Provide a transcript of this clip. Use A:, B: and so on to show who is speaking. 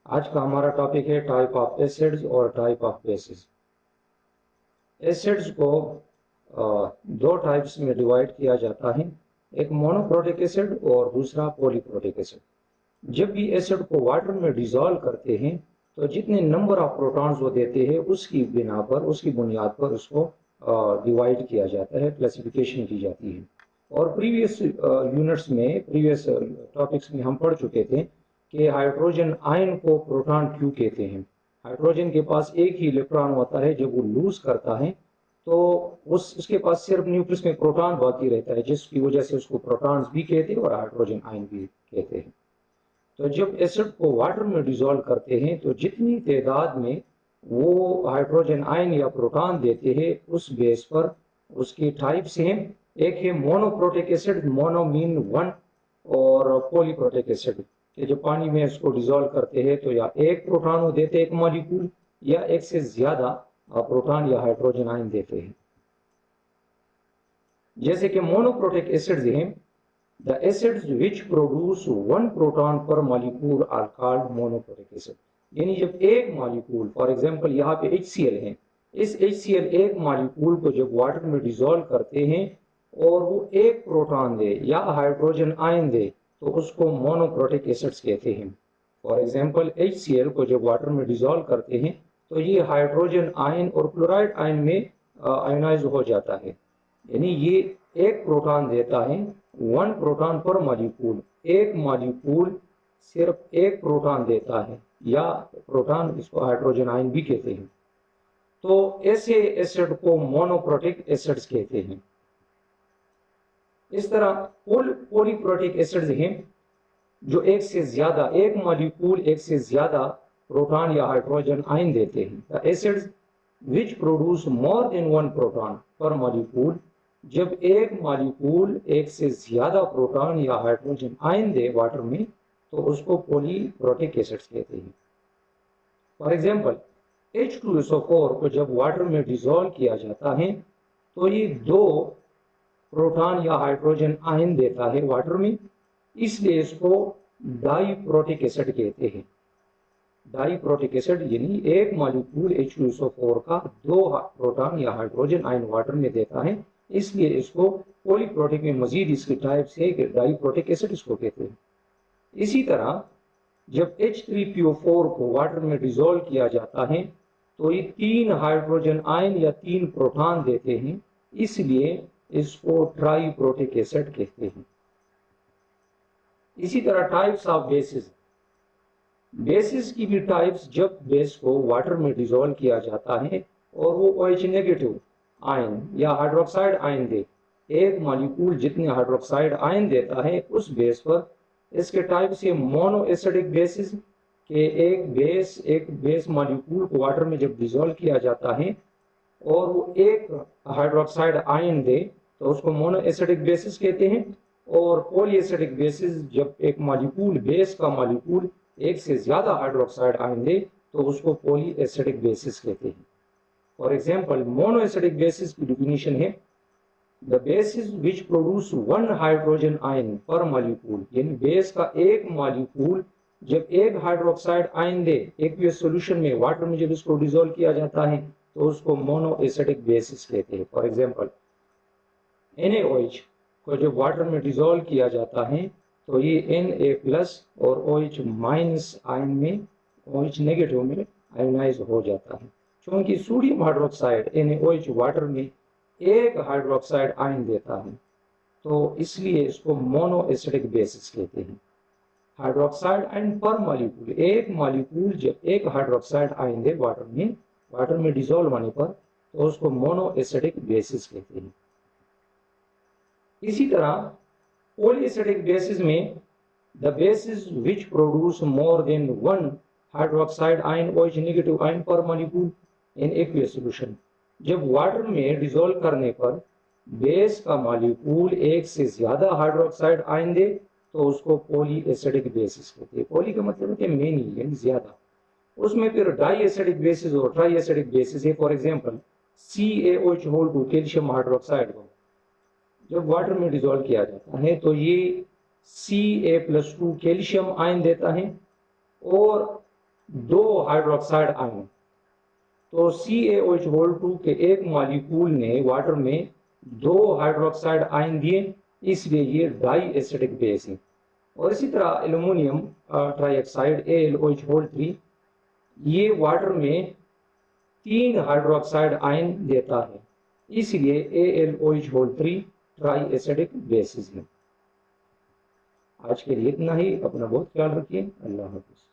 A: आज का हमारा टॉपिक है टाइप ऑफ एसिड्स और टाइप ऑफ बेसिस। एसिड्स को दो टाइप्स में डिवाइड किया जाता है, एक मोनोप्रोटिक एसिड और दूसरा पॉलीप्रोटिक एसिड। जब भी एसिड को वाटर में डिसॉल्व करते हैं तो जितने नंबर ऑफ प्रोटॉन्स वो देते हैं उसकी बिना पर, उसकी बुनियाद पर उसको डिवाइड किया जाता है, क्लासिफिकेशन की जाती है। और प्रीवियस यूनिट्स में, प्रीवियस टॉपिक्स में हम पढ़ चुके थे कि हाइड्रोजन आयन को प्रोटॉन क्यों कहते हैं। हाइड्रोजन के पास एक ही इलेक्ट्रॉन होता है, जब वो लूज करता है तो उसके पास सिर्फ न्यूक्लियस में प्रोटॉन बाकी रहता है, जिसकी वजह से उसको प्रोटॉन्स भी कहते हैं और हाइड्रोजन आयन भी कहते हैं। तो जब एसिड को वाटर में डिसॉल्व करते हैं तो जितनी तादाद में वो हाइड्रोजन आयन या प्रोटॉन देते हैं उस बेस पर उसकी टाइप सेम, एक है monoprotic acid, mono mean one, और पॉलीप्रोटिक एसिड कि जब पानी में इसको डिसॉल्व करते हैं तो या एक प्रोटॉन वो देते हैं, एक मॉलिक्यूल, या एक से ज्यादा प्रोटॉन या हाइड्रोजन आयन देते हैं। जैसे कि मोनोप्रोटिक एसिड्स हैं, the acids which produce one proton per molecule are called monoprotic acid। यानी जब एक मॉलिक्यूल, फॉर एग्जांपल यहाँ पे HCl है, इस HCl एक मॉलिक्यूल को जब वाटर में डिसॉल्व करते हैं और वो एक प्रोटॉन दे या हाइड्रोजन आयन दे तो उसको मोनोप्रोटिक एसिड्स कहते हैं। फॉर एग्जांपल HCl को जब वाटर में डिसॉल्व करते हैं तो ये हाइड्रोजन आयन और क्लोराइड आयन में आयोनाइज हो जाता है, यानी ये एक प्रोटॉन देता है, वन प्रोटॉन पर मॉलिक्यूल, एक मॉलिक्यूल सिर्फ एक प्रोटॉन देता है, या प्रोटॉन इसको हाइड्रोजन आयन भी कहते हैं। तो ऐसे एसिड को मोनोप्रोटिक एसिड्स कहते हैं। इस तरह पॉलीप्रोटिक एसिड्स हैं जो एक से ज्यादा, एक मॉलिक्यूल एक से ज्यादा प्रोटॉन या हाइड्रोजन आयन देते हैं। The acids which produce more than one proton पर मॉलिक्यूल, जब एक मॉलिक्यूल एक से ज्यादा प्रोटॉन या हाइड्रोजन आयन दे वाटर में तो उसको पॉलीप्रोटिक एसिड्स कहते हैं। फॉर एग्जांपल H2SO4 को जब वाटर में डिसॉल्व किया जाता है तो ये दो प्रोटॉन या हाइड्रोजन आयन देता है वाटर में, इसलिए इसको डाइप्रोटिक एसिड कहते हैं। डाइप्रोटिक एसिड यानी एक मॉलिक्यूल H2SO4 का दो प्रोटॉन या हाइड्रोजन आयन वाटर में देता है, इसलिए इसको पॉलीप्रोटिक में मजीद इसकी टाइप से डाइप्रोटिक एसिड इसको कहते हैं। इसी तरह जब H3PO4 को वाटर में डिसॉल्व किया जाता है तो ये तीन हाइड्रोजन आयन या तीन प्रोटॉन देते हैं, इसलिए इसको ट्राइप्रोटिक एसिड कहते हैं। इसी तरह टाइप्स ऑफ बेसिस, बेसिस की भी टाइप्स, जब बेस को वाटर में डिसॉल्व किया जाता है और वो OH नेगेटिव आयन या हाइड्रोक्साइड आयन दे, एक मॉलिक्यूल जितने हाइड्रोक्साइड आयन देता है उस बेस पर इसके टाइप से मोनो एसिडिक बेसिस के एक बेस मॉलिक्यूल को वाटर में जब डिसॉल्व किया जाता है और वो एक हाइड्रोक्साइड आयन दे तो उसको मोनो एसिडिक बेसिस कहते हैं। और पॉली एसिडिक बेसिस, जब एक मॉलिक्यूल, बेस का मॉलिक्यूल एक से ज्यादा हाइड्रोक्साइड आयन दे तो उसको पॉली एसिडिक बेसिस कहते हैं। For example mono acidic basis की डेफिनेशन है the basis which produce one hydrogen ion पर मॉलिक्यूल, यानी बेस का एक मॉलिक्यूल जब एक हाइड्रोक्साइड आयन दे एक्वियस सॉल्यूशन में, वाटर में जब इसको डिसॉल्व किया जाता है तो उसको मोनो एसिडिक बेसिस कहते हैं। फॉर एग्जांपल NaOH को जब वाटर में डिसॉल्व किया जाता है तो ये Na+ और OH- आयन में, OH नेगेटिव में आयोनाइज हो जाता है। क्योंकि सोडियम हाइड्रोक्साइड NaOH वाटर में एक हाइड्रोक्साइड आयन देता है तो इसलिए इसको मोनो एसिडिक बेसिस कहते हैं। हाइड्रोक्साइड आयन पर मॉलिक्यूल, एक मॉलिक्यूल जब एक हाइड्रोक्साइड आयन दे वाटर में डिसॉल्व होने पर तो उसको मोनो एसिडिक बेसिस कहते हैं। इसी तरह पॉलीएसिडिक बेसिस में the basis which produce more than one hydroxide ion OH negative ion पर मॉलिक्यूल इन एक्वियस सॉल्यूशन, जब वाटर में डिसॉल्व करने पर बेस का मॉलिक्यूल एक से ज्यादा हाइड्रोक्साइड आयन दे तो उसको पॉली एसिडिक बेसिस कहते हैं। पॉली का मतलब है मेनी, यानी ज्यादा। उसमें फिर डाई एसिडिक बेसिस और ट्राई एसिडिक बेसिस है। For example CaOH2 calcium hydroxide को जब वाटर में डिसॉल्व किया जाता है तो ये Ca+2 कैल्शियम आयन देता है और 2 हाइड्रोक्साइड आयन, तो CaOH2 के एक मॉलिक्यूल ने वाटर में 2 हाइड्रोक्साइड आयन दिए, इसलिए ये डाई एसिडिक बेस है। और इसी तरह एल्युमिनियम ट्राइऑक्साइड AlOH3 ये वाटर में 3 हाइड्रोक्साइड आयन देता है, इसलिए AlOH3 ट्राई एसिडिक बेसिस है। आज के लिए इतना ही, अपना बहुत ख्याल रखिए। अल्लाह हाफिज़।